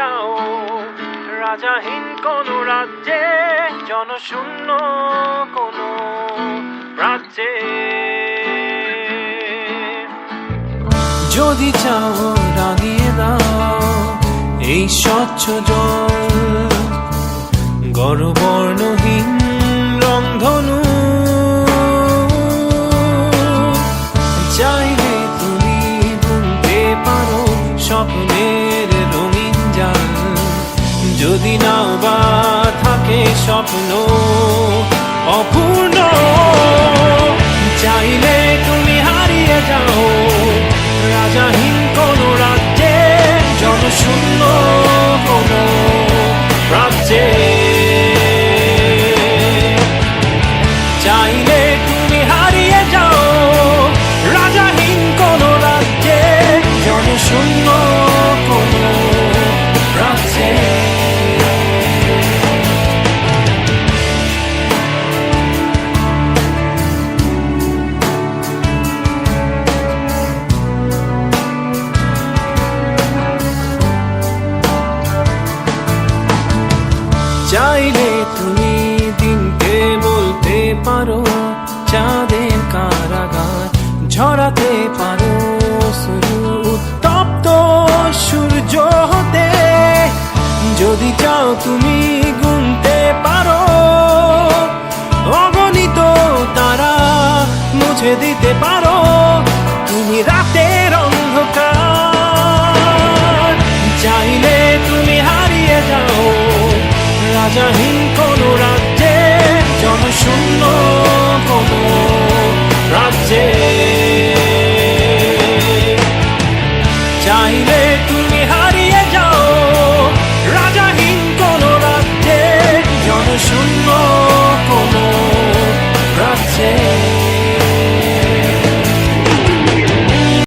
যাও রাজাহীন কোন রাজ্যে, জনশূন্য কোন রাজ্যে। যদি চাও রাঙিয়ে দাও এই স্বচ্ছ জল, গর্বর্ণহীন রংধনু। চাইলে তুমি বুনতে পারো স্বপ্নের রঙিন জাল, যদি নাও বা থাকে স্বপ্ন অপূর্ণ। চাইলে তুমি হারিয়ে যাও রাজাহীন কোন রাজ্যে, জনশূন্য কোন রাজ্যে। চাইলে তুমি হারিয়ে যাও রাজাহীন কোন রাজ্যে, জনশূন্য কোন রাজ্যে। চাইলে তুমি দিনকে বলতে পারো চাঁদের কারাগার, ঝরাতে পারো শুরু উত্তপ্ত সূর্য হতে। যদি চাও তুমি গুনতে পারো অগণিত তারা, মুছে দিতে পারো তুমি রাতের অন্ধকার। চাইলে তুমি হারিয়ে যাও রাজাহীন